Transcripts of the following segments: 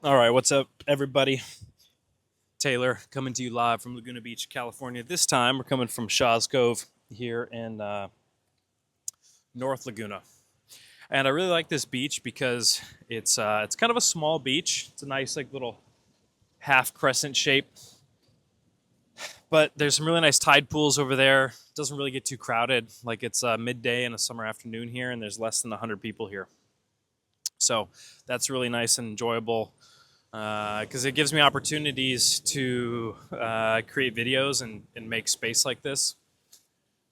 All right, what's up, everybody? Taylor coming to you live from Laguna Beach, California. This time we're coming from Shaw's Cove here in North Laguna, and I really like this beach because it's kind of a small beach. It's a nice like little half crescent shape, but there's some really nice tide pools over there. It doesn't really get too crowded. Like it's midday and a summer afternoon here, and there's less than 100 people here, so that's really nice and enjoyable because it gives me opportunities to create videos and make space like this.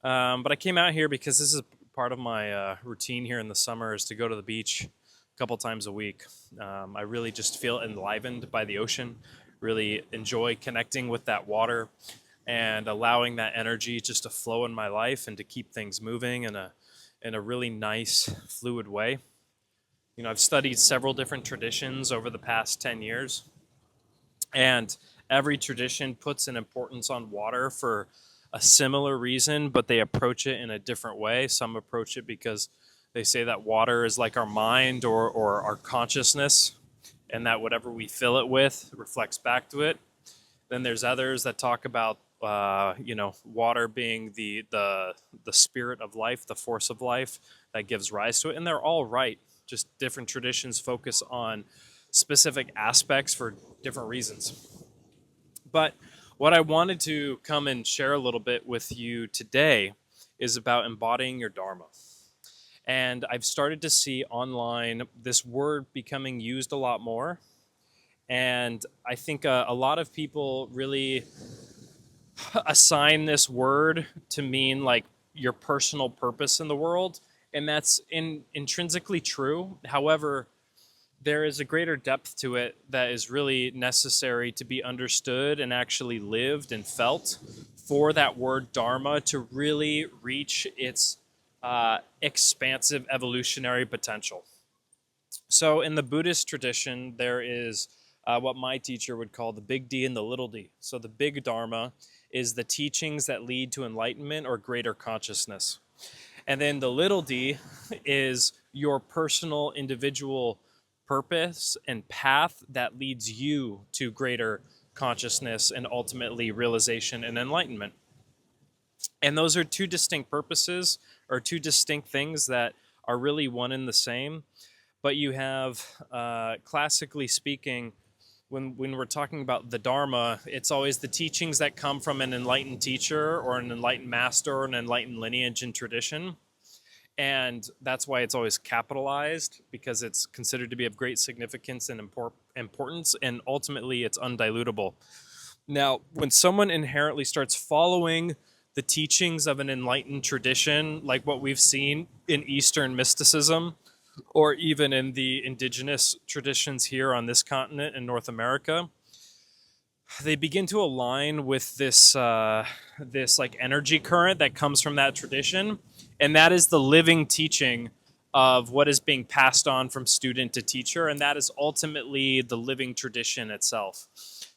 But I came out here because this is part of my routine here in the summer is to go to the beach a couple times a week. I really just feel enlivened by the ocean, really enjoy connecting with that water and allowing that energy just to flow in my life and to keep things moving in a really nice, fluid way. You know, I've studied several different traditions over the past 10 years, and every tradition puts an importance on water for a similar reason, but they approach it in a different way. Some approach it because they say that water is like our mind or our consciousness, and that whatever we fill it with reflects back to it. Then there's others that talk about water being the spirit of life, the force of life that gives rise to it, and they're all right. Just different traditions focus on specific aspects for different reasons. But what I wanted to come and share a little bit with you today is about embodying your Dharma. And I've started to see online this word becoming used a lot more. And I think a lot of people really assign this word to mean like your personal purpose in the world. And that's intrinsically true. However, there is a greater depth to it that is really necessary to be understood and actually lived and felt for that word dharma to really reach its expansive evolutionary potential. So, in the Buddhist tradition, there is what my teacher would call the big D and the little d. So, the big dharma is the teachings that lead to enlightenment or greater consciousness. And then the little d is your personal individual purpose and path that leads you to greater consciousness and ultimately realization and enlightenment. And those are two distinct purposes or two distinct things that are really one and the same. But you have, classically speaking, when we're talking about the Dharma, it's always the teachings that come from an enlightened teacher or an enlightened master or an enlightened lineage and tradition. And that's why it's always capitalized, because it's considered to be of great significance and importance, and ultimately it's undilutable. Now, when someone inherently starts following the teachings of an enlightened tradition, like what we've seen in Eastern mysticism, or even in the indigenous traditions here on this continent in North America, they begin to align with this like energy current that comes from that tradition, and that is the living teaching of what is being passed on from student to teacher, and that is ultimately the living tradition itself.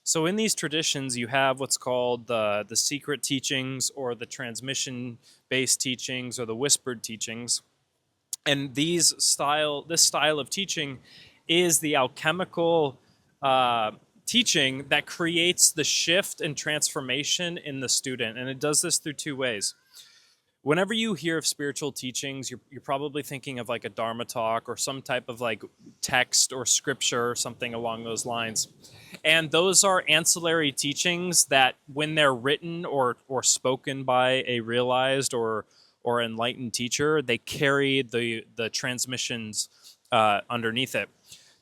So in these traditions, you have what's called the secret teachings or the transmission based teachings or the whispered teachings, and this style of teaching is the alchemical teaching that creates the shift and transformation in the student. And it does this through two ways. Whenever you hear of spiritual teachings, you're probably thinking of like a Dharma talk or some type of like text or scripture or something along those lines. And those are ancillary teachings that, when they're written or spoken by a realized or enlightened teacher, they carry the transmissions underneath it.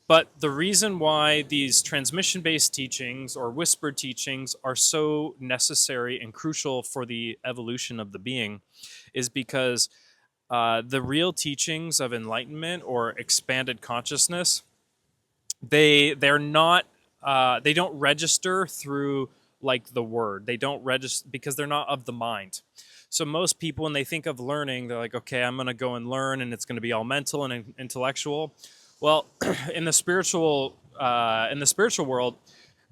But the reason why these transmission based teachings or whispered teachings are so necessary and crucial for the evolution of the being is because the real teachings of enlightenment or expanded consciousness, they're not they don't register through like the word. They don't register because they're not of the mind. So most people, when they think of learning, they're like, okay, I'm going to go and learn, and it's going to be all mental and intellectual. Well, in the spiritual world,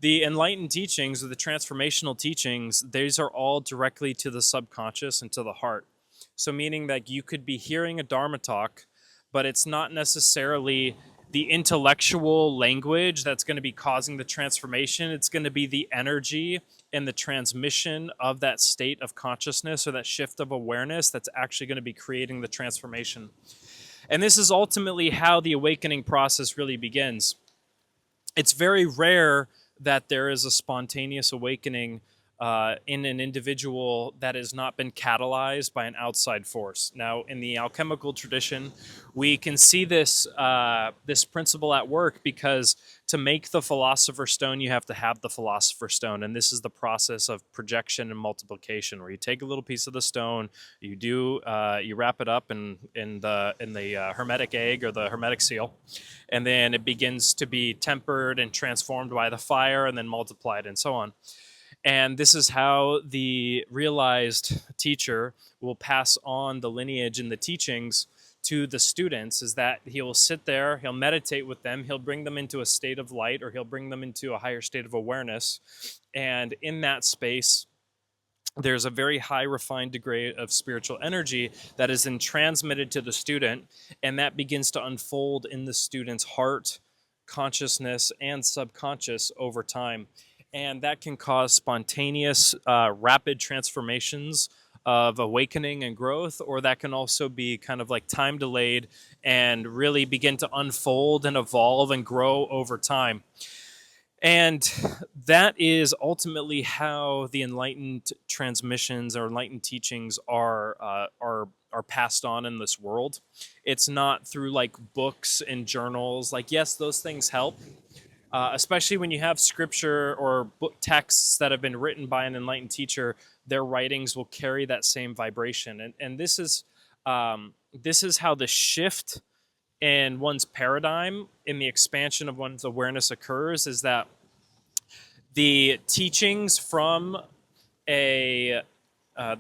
the enlightened teachings or the transformational teachings, these are all directly to the subconscious and to the heart. So meaning that you could be hearing a Dharma talk, but it's not necessarily the intellectual language that's going to be causing the transformation. It's going to be the energy and the transmission of that state of consciousness or that shift of awareness that's actually going to be creating the transformation. And this is ultimately how the awakening process really begins. It's very rare that there is a spontaneous awakening in an individual that has not been catalyzed by an outside force. Now, in the alchemical tradition, we can see this principle at work, because to make the philosopher's stone, you have to have the philosopher's stone, and this is the process of projection and multiplication, where you take a little piece of the stone, you wrap it up in the hermetic egg or the hermetic seal, and then it begins to be tempered and transformed by the fire, and then multiplied, and so on. And this is how the realized teacher will pass on the lineage and the teachings to the students, is that he will sit there, he'll meditate with them, he'll bring them into a state of light, or he'll bring them into a higher state of awareness. And in that space, there's a very high refined degree of spiritual energy that is then transmitted to the student, and that begins to unfold in the student's heart, consciousness, and subconscious over time. And that can cause spontaneous, rapid transformations of awakening and growth, or that can also be kind of like time delayed and really begin to unfold and evolve and grow over time. And that is ultimately how the enlightened transmissions or enlightened teachings are passed on in this world. It's not through like books and journals. Like, yes, those things help, especially when you have scripture or book texts that have been written by an enlightened teacher. Their writings will carry that same vibration, and this is how the shift in one's paradigm, in the expansion of one's awareness occurs, is that the teachings from the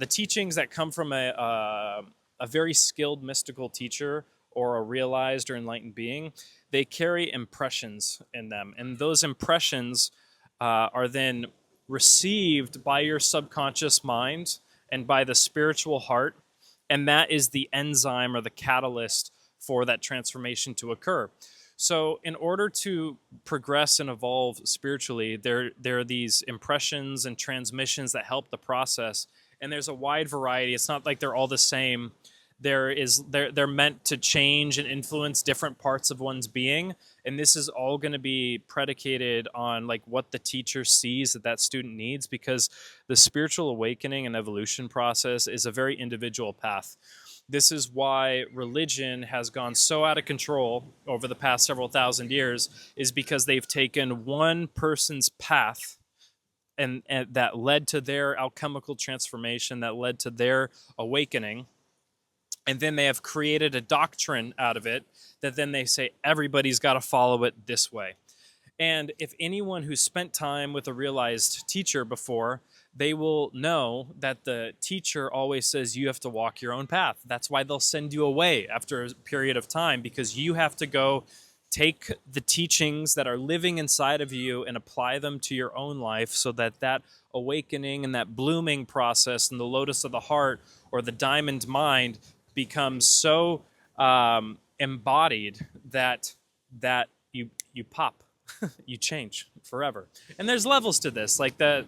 teachings that come from a very skilled mystical teacher or a realized or enlightened being, they carry impressions in them, and those impressions are then received by your subconscious mind and by the spiritual heart, and that is the enzyme or the catalyst for that transformation to occur. So in order to progress and evolve spiritually, there are these impressions and transmissions that help the process, and there's a wide variety. It's not like they're all the same. They're meant to change and influence different parts of one's being, and this is all going to be predicated on like what the teacher sees that student needs, because the spiritual awakening and evolution process is a very individual path. This is why religion has gone so out of control over the past several thousand years, is because they've taken one person's path and that led to their alchemical transformation, that led to their awakening, and then they have created a doctrine out of it that then they say everybody's got to follow it this way. And if anyone who's spent time with a realized teacher before, they will know that the teacher always says you have to walk your own path. That's why they'll send you away after a period of time, because you have to go take the teachings that are living inside of you and apply them to your own life, so that that awakening and that blooming process and the lotus of the heart or the diamond mind becomes so embodied that you pop. You change forever. And there's levels to this, like the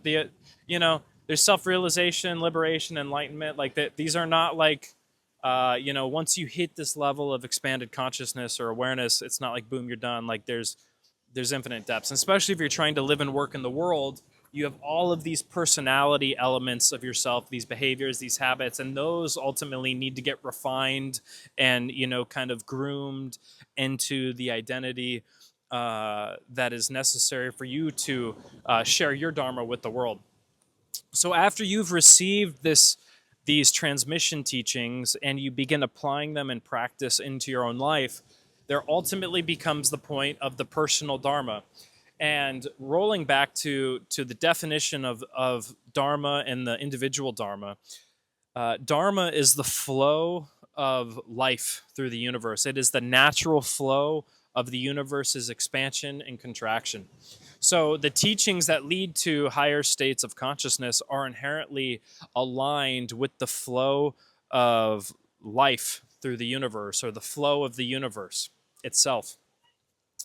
there's self-realization, liberation, enlightenment. Like that, these are not like once you hit this level of expanded consciousness or awareness, it's not like boom, you're done. Like there's infinite depths, and especially if you're trying to live and work in the world, you have all of these personality elements of yourself, these behaviors, these habits, and those ultimately need to get refined and kind of groomed into the identity that is necessary for you to share your Dharma with the world. So after you've received these transmission teachings and you begin applying them in practice into your own life, there ultimately becomes the point of the personal Dharma. And rolling back to the definition of Dharma and the individual Dharma, Dharma is the flow of life through the universe. It is the natural flow of the universe's expansion and contraction. So the teachings that lead to higher states of consciousness are inherently aligned with the flow of life through the universe, or the flow of the universe itself.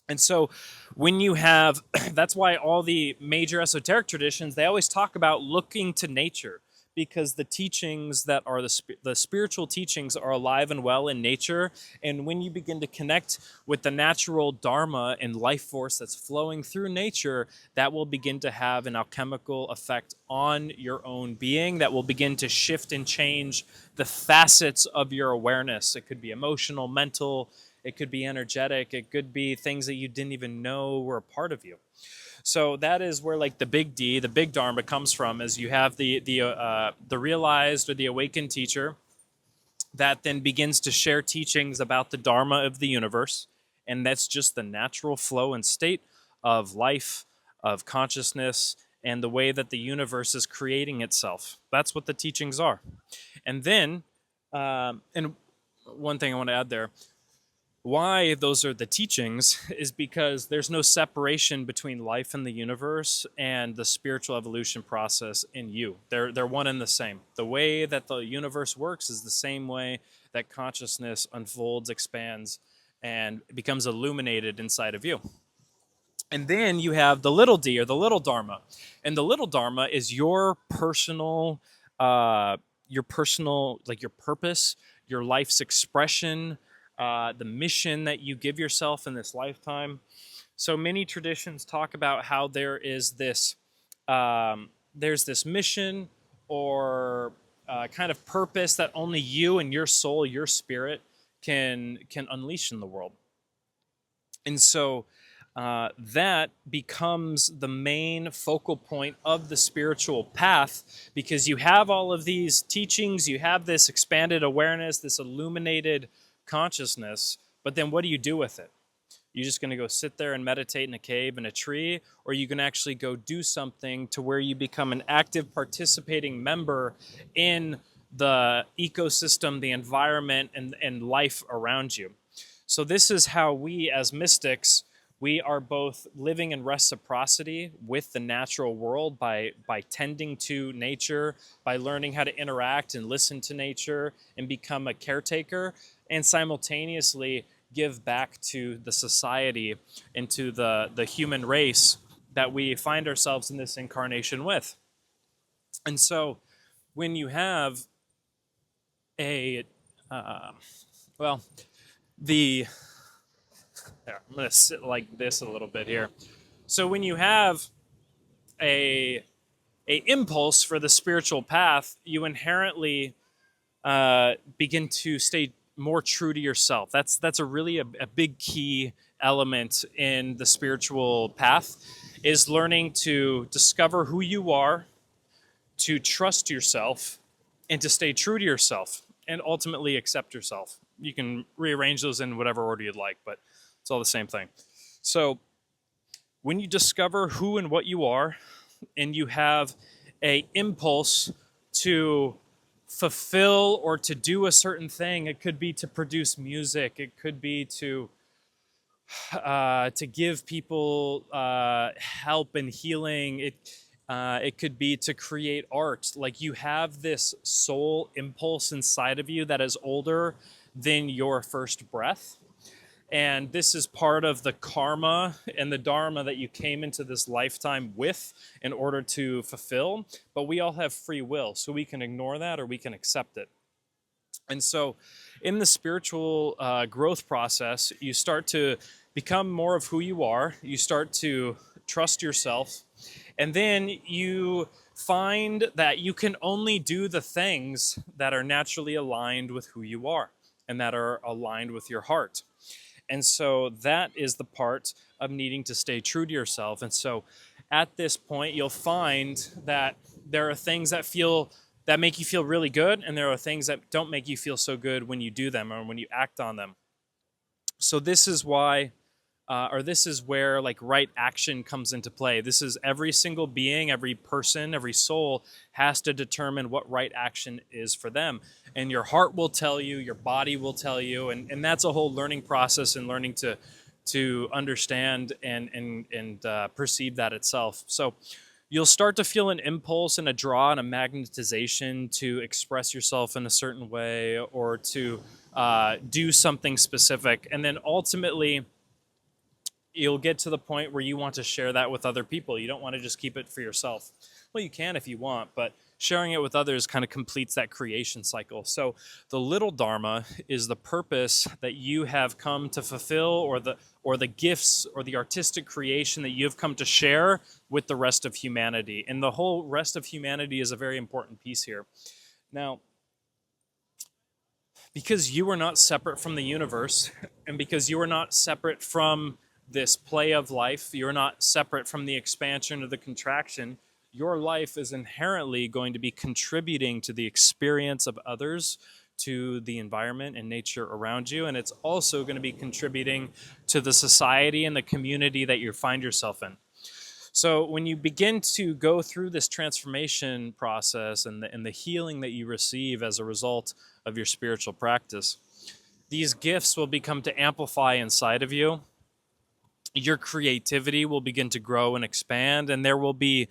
And so when you have, that's why all the major esoteric traditions, they always talk about looking to nature, because the teachings that are the spiritual teachings are alive and well in nature. And when you begin to connect with the natural dharma and life force that's flowing through nature, that will begin to have an alchemical effect on your own being that will begin to shift and change the facets of your awareness. It could be emotional, mental, it could be energetic, it could be things that you didn't even know were a part of you. So that is where like the big D, the big Dharma comes from, is you have the realized or the awakened teacher that then begins to share teachings about the Dharma of the universe, and that's just the natural flow and state of life, of consciousness, and the way that the universe is creating itself. That's what the teachings are. And then, and one thing I want to add there, why those are the teachings is because there's no separation between life and the universe and the spiritual evolution process in you. They're one and the same. The way that the universe works is the same way that consciousness unfolds, expands, and becomes illuminated inside of you. And then you have the little d, or the little dharma. And the little dharma is your personal, like your purpose, your life's expression, the mission that you give yourself in this lifetime. So many traditions talk about how there's this mission or kind of purpose that only you and your soul, your spirit, can unleash in the world. And so that becomes the main focal point of the spiritual path, because you have all of these teachings, you have this expanded awareness, this illuminated consciousness, but then what do you do with it? You're just going to go sit there and meditate in a cave in a tree, or you can actually go do something to where you become an active participating member in the ecosystem, the environment, and life around you. So this is how we as mystics, we are both living in reciprocity with the natural world by tending to nature, by learning how to interact and listen to nature and become a caretaker, and simultaneously give back to the society and to the human race that we find ourselves in this incarnation with. And so when you have a, well, the I'm going to sit like this a little bit here. So when you have a impulse for the spiritual path, you inherently begin to stay more true to yourself. That's a really a big key element in the spiritual path, is learning to discover who you are, to trust yourself, and to stay true to yourself, and ultimately accept yourself. You can rearrange those in whatever order you'd like, but it's all the same thing. So when you discover who and what you are, and you have a impulse to fulfill or to do a certain thing, it could be to produce music, it could be to give people help and healing, it could be to create art. Like, you have this soul impulse inside of you that is older than your first breath. And this is part of the karma and the dharma that you came into this lifetime with in order to fulfill. But we all have free will, so we can ignore that or we can accept it. And so in the spiritual growth process, you start to become more of who you are. You start to trust yourself. And then you find that you can only do the things that are naturally aligned with who you are and that are aligned with your heart. And so that is the part of needing to stay true to yourself. And so at this point, you'll find that there are things that make you feel really good, and there are things that don't make you feel so good when you do them or when you act on them. So this is why, or this is where like right action comes into play. This is every single being, every person, every soul has to determine what right action is for them. And your heart will tell you, your body will tell you, and that's a whole learning process and learning to understand and perceive that itself. So you'll start to feel an impulse and a draw and a magnetization to express yourself in a certain way or to do something specific. And then ultimately, you'll get to the point where you want to share that with other people. You don't want to just keep it for yourself. Well, you can if you want, but sharing it with others kind of completes that creation cycle. So the little dharma is the purpose that you have come to fulfill, or the gifts or the artistic creation that you've come to share with the rest of humanity. And the whole rest of humanity is a very important piece here. Now, because you are not separate from the universe, and because you are not separate from this play of life, you're not separate from the expansion or the contraction, your life is inherently going to be contributing to the experience of others, to the environment and nature around you, and it's also going to be contributing to the society and the community that you find yourself in. So when you begin to go through this transformation process and the healing that you receive as a result of your spiritual practice, these gifts will become to amplify inside of you. Your creativity will begin to grow and expand, and there will be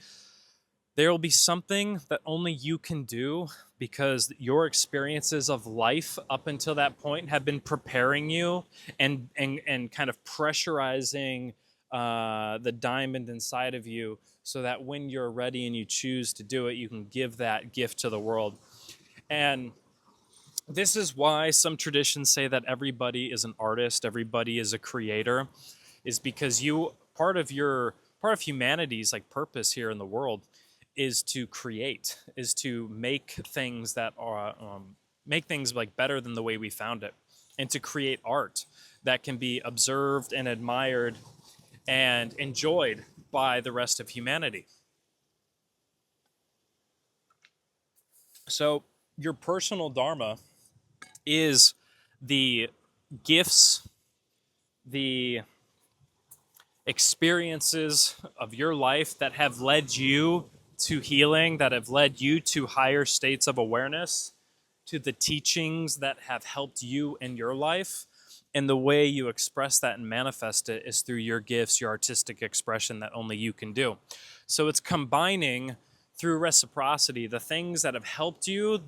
something that only you can do, because your experiences of life up until that point have been preparing you and kind of pressurizing the diamond inside of you, so that when you're ready and you choose to do it, you can give that gift to the world. And this is why some traditions say that everybody is an artist, everybody is a creator, is because part of humanity's like purpose here in the world is to create, is to make things that are make things like better than the way we found it, and to create art that can be observed and admired and enjoyed by the rest of humanity. So your personal dharma is the gifts, the experiences of your life that have led you to healing, that have led you to higher states of awareness, to the teachings that have helped you in your life. And the way you express that and manifest it is through your gifts, your artistic expression that only you can do. So it's combining through reciprocity the things that have helped you,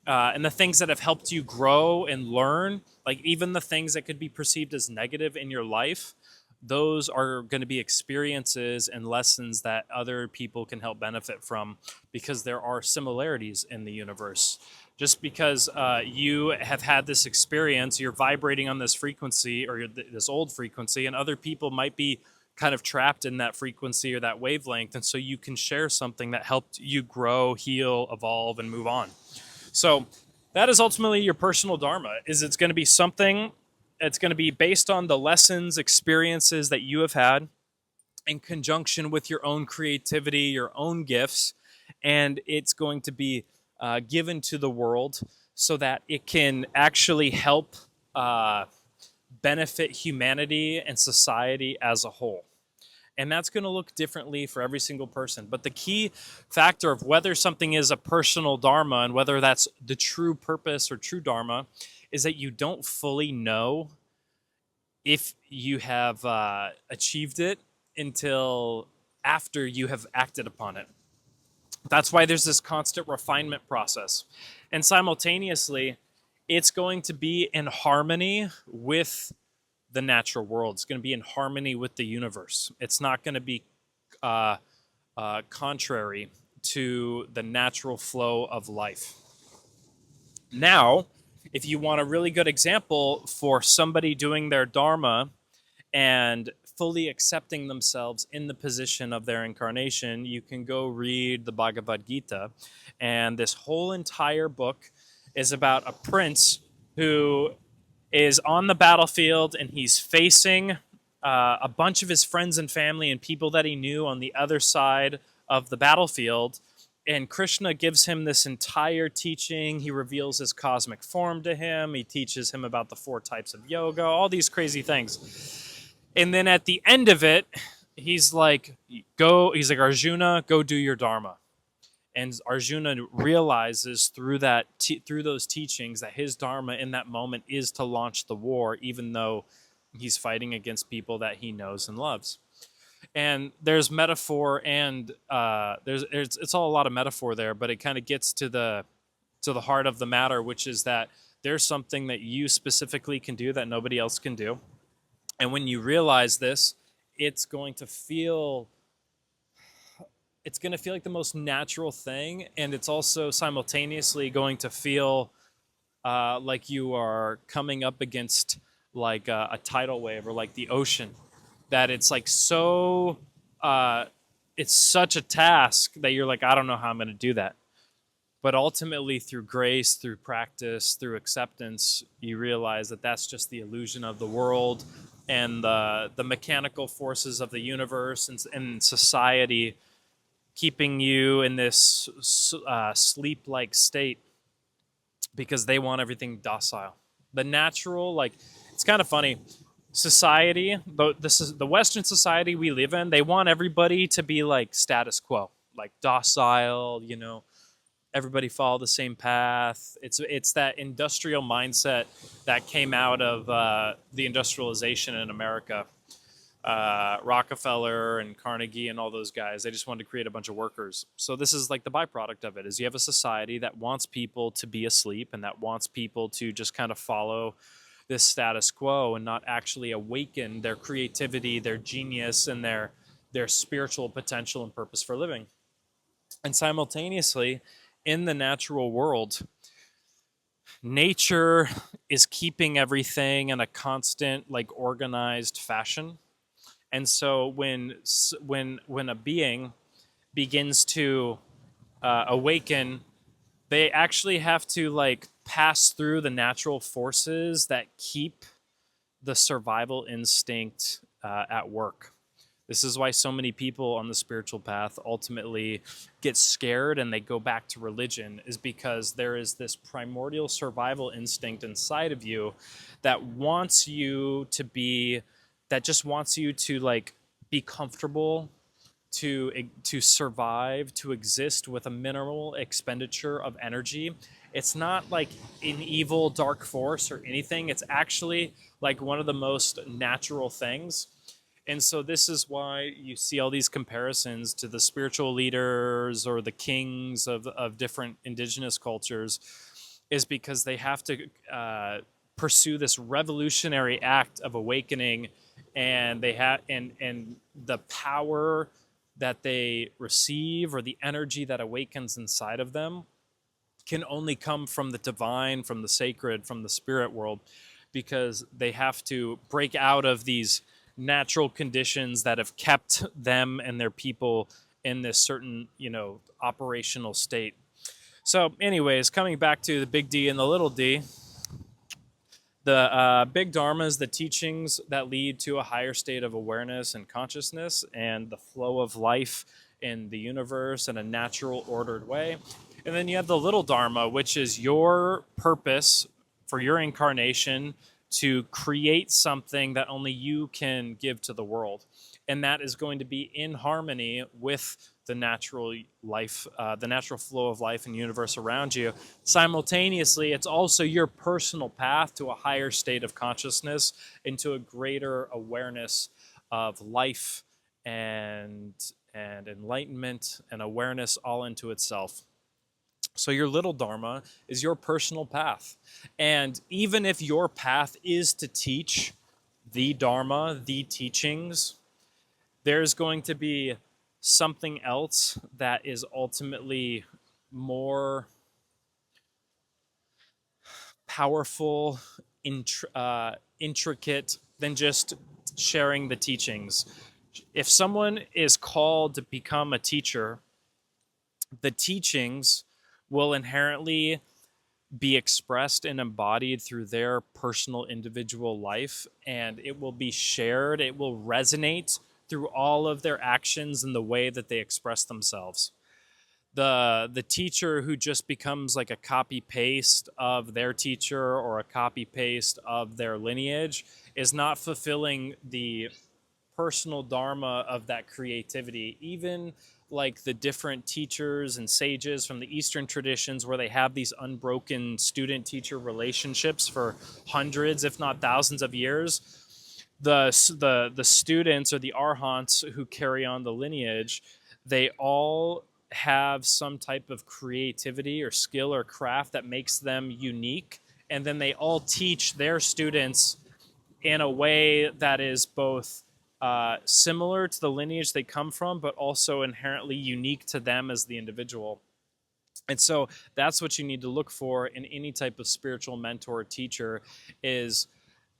and the things that have helped you grow and learn, like even the things that could be perceived as negative in your life. Those are going to be experiences and lessons that other people can help benefit from, because there are similarities in the universe. Just because you have had this experience, you're vibrating on this frequency, or this old frequency, and other people might be kind of trapped in that frequency or that wavelength. And so you can share something that helped you grow, heal, evolve, and move on. So that is ultimately your personal dharma. It's going to be something. It's going to be based on the lessons, experiences that you have had in conjunction with your own creativity, your own gifts, and it's going to be given to the world so that it can actually help benefit humanity and society as a whole. And that's going to look differently for every single person. But the key factor of whether something is a personal dharma and whether that's the true purpose or true dharma is that you don't fully know if you have achieved it until after you have acted upon it. That's why there's this constant refinement process. And simultaneously, it's going to be in harmony with the natural world. It's going to be in harmony with the universe. It's not going to be contrary to the natural flow of life. Now, if you want a really good example for somebody doing their dharma and fully accepting themselves in the position of their incarnation, you can go read the Bhagavad Gita. And this whole entire book is about a prince who is on the battlefield, and he's facing a bunch of his friends and family and people that he knew on the other side of the battlefield. And Krishna gives him this entire teaching. He reveals his cosmic form to him. He teaches him about the 4 types of yoga, all these crazy things. And then at the end of it, he's like, Arjuna, go do your dharma. And Arjuna realizes through those teachings that his dharma in that moment is to launch the war, even though he's fighting against people that he knows and loves. And there's metaphor, and it's all a lot of metaphor there, but it kind of gets to the heart of the matter, which is that there's something that you specifically can do that nobody else can do. And when you realize this, it's going to feel it's going to feel like the most natural thing, and it's also simultaneously going to feel like you are coming up against like a tidal wave or like the ocean. That it's like so, uh, it's such a task that you're like, I don't know how I'm going to do that. But ultimately, through grace, through practice, through acceptance, you realize that that's just the illusion of the world and the mechanical forces of the universe and society keeping you in this sleep like state because they want everything docile. The natural, like, it's kind of funny. Society, this is the Western society we live in. They want everybody to be like status quo, like docile. Everybody follow the same path. It's that industrial mindset that came out of the industrialization in America. Rockefeller and Carnegie and all those guys, they just wanted to create a bunch of workers. So this is like the byproduct of it is you have a society that wants people to be asleep and that wants people to just kind of follow this status quo and not actually awaken their creativity, their genius, and their spiritual potential and purpose for living. And simultaneously, in the natural world, nature is keeping everything in a constant, like organized fashion. And so when a being begins to awaken, they actually have to like pass through the natural forces that keep the survival instinct at work. This is why so many people on the spiritual path ultimately get scared and they go back to religion, is because there is this primordial survival instinct inside of you that wants you to be, that just wants you to like be comfortable, to survive, to exist with a minimal expenditure of energy. It's not like an evil dark force or anything. It's actually like one of the most natural things. And so this is why you see all these comparisons to the spiritual leaders or the kings of different indigenous cultures, is because they have to pursue this revolutionary act of awakening, and they have and the power that they receive or the energy that awakens inside of them can only come from the divine, from the sacred, from the spirit world, because they have to break out of these natural conditions that have kept them and their people in this certain, operational state. So, anyways, coming back to the big D and the little d, the big Dharma is the teachings that lead to a higher state of awareness and consciousness and the flow of life in the universe in a natural, ordered way. And then you have the little Dharma, which is your purpose for your incarnation to create something that only you can give to the world. And that is going to be in harmony with the natural life, the natural flow of life and universe around you. Simultaneously, it's also your personal path to a higher state of consciousness, into a greater awareness of life and enlightenment and awareness all into itself. So your little Dharma is your personal path. And even if your path is to teach the Dharma, the teachings, there's going to be something else that is ultimately more powerful, intricate than just sharing the teachings. If someone is called to become a teacher, the teachings will inherently be expressed and embodied through their personal individual life, and it will be shared. It will resonate through all of their actions and the way that they express themselves. The teacher who just becomes like a copy paste of their teacher or a copy paste of their lineage is not fulfilling the personal dharma of that creativity. Even like the different teachers and sages from the Eastern traditions, where they have these unbroken student teacher relationships for hundreds, if not thousands of years, the students or the arhants who carry on the lineage, they all have some type of creativity or skill or craft that makes them unique, and then they all teach their students in a way that is both similar to the lineage they come from, but also inherently unique to them as the individual. And so that's what you need to look for in any type of spiritual mentor or teacher, is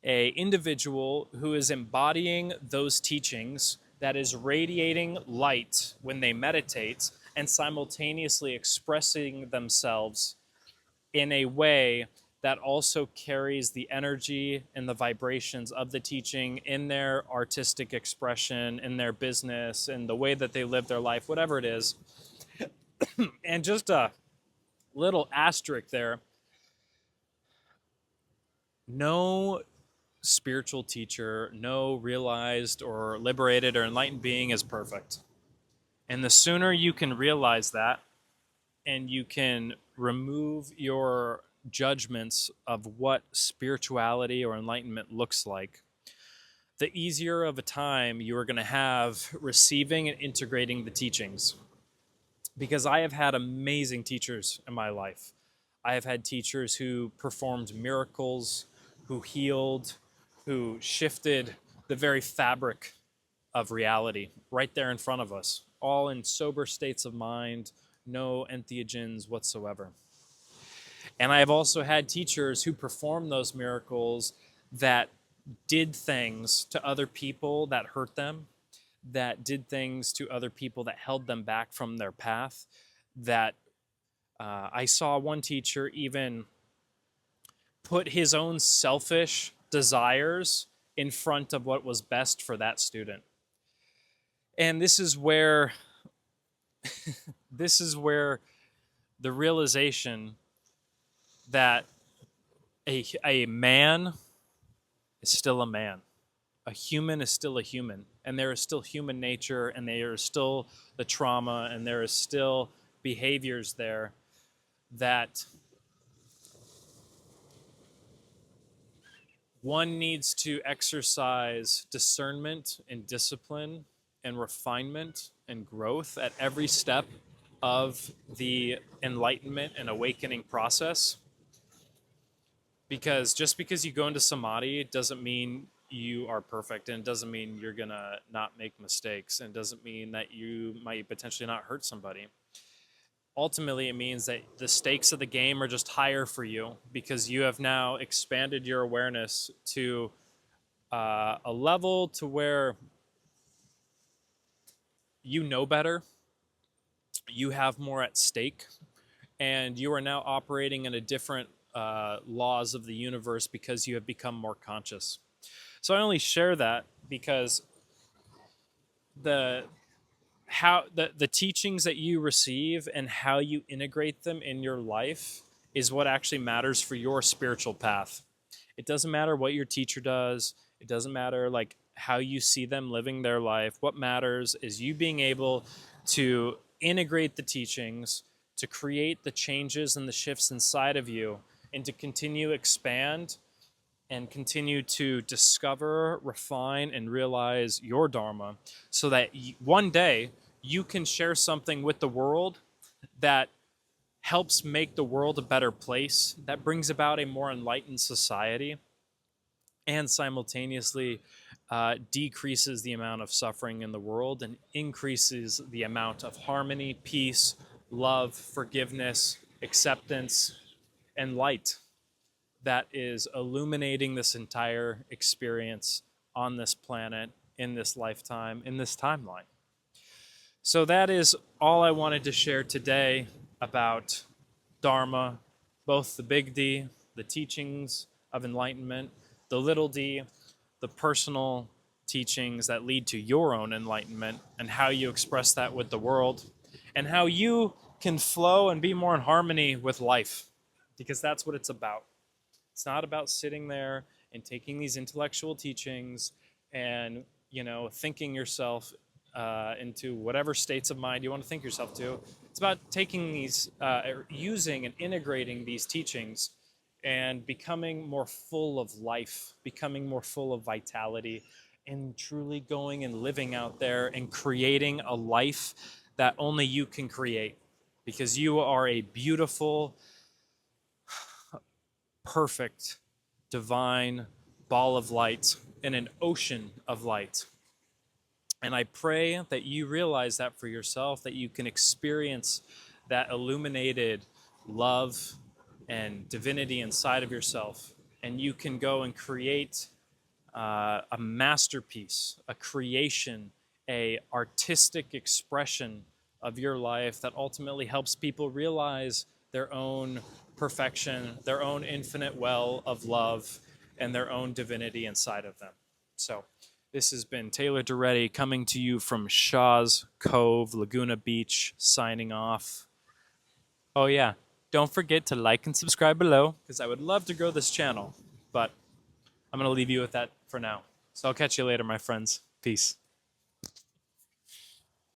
a individual who is embodying those teachings, that is radiating light when they meditate and simultaneously expressing themselves in a way that also carries the energy and the vibrations of the teaching in their artistic expression, in their business, in the way that they live their life, whatever it is. And just a little asterisk there, no spiritual teacher, no realized or liberated or enlightened being is perfect. And the sooner you can realize that, and you can remove your judgments of what spirituality or enlightenment looks like, the easier of a time you are going to have receiving and integrating the teachings. Because I have had amazing teachers in my life. I have had teachers who performed miracles, who healed, who shifted the very fabric of reality right there in front of us, all in sober states of mind, no entheogens whatsoever. And I have also had teachers who performed those miracles that did things to other people that hurt them, that did things to other people that held them back from their path, that I saw one teacher even put his own selfish desires in front of what was best for that student. And this is where the realization that a man is still a man. A human is still a human, and there is still human nature, and there is still the trauma, and there is still behaviors there that one needs to exercise discernment and discipline and refinement and growth at every step of the enlightenment and awakening process. Because just because you go into samadhi doesn't mean you are perfect, and it doesn't mean you're gonna not make mistakes, and it doesn't mean that you might potentially not hurt somebody. Ultimately, it means that the stakes of the game are just higher for you, because you have now expanded your awareness to a level to where you know better, you have more at stake, and you are now operating in a different laws of the universe because you have become more conscious. So I only share that because the the teachings that you receive and how you integrate them in your life is what actually matters for your spiritual path. It doesn't matter what your teacher does. It doesn't matter like how you see them living their life. What matters is you being able to integrate the teachings, to create the changes and the shifts inside of you, and to continue expand and continue to discover, refine, and realize your Dharma, so that one day you can share something with the world that helps make the world a better place, that brings about a more enlightened society, and simultaneously decreases the amount of suffering in the world and increases the amount of harmony, peace, love, forgiveness, acceptance, and light that is illuminating this entire experience on this planet, in this lifetime, in this timeline. So that is all I wanted to share today about Dharma, both the big D, the teachings of enlightenment, the little d, the personal teachings that lead to your own enlightenment, and how you express that with the world, and how you can flow and be more in harmony with life, because that's what it's about. It's not about sitting there and taking these intellectual teachings and, thinking yourself into whatever states of mind you want to think yourself to. It's about taking these, using and integrating these teachings and becoming more full of life, becoming more full of vitality, and truly going and living out there and creating a life that only you can create, because you are a beautiful, perfect, divine, ball of light, in an ocean of light. And I pray that you realize that for yourself, that you can experience that illuminated love and divinity inside of yourself. And you can go and create a masterpiece, a creation, a artistic expression of your life that ultimately helps people realize their own perfection, their own infinite well of love, and their own divinity inside of them. So this has been Taylor Duretti coming to you from Shaw's Cove, Laguna Beach, signing off. Oh yeah, don't forget to like and subscribe below, because I would love to grow this channel, but I'm going to leave you with that for now. So I'll catch you later, my friends. Peace.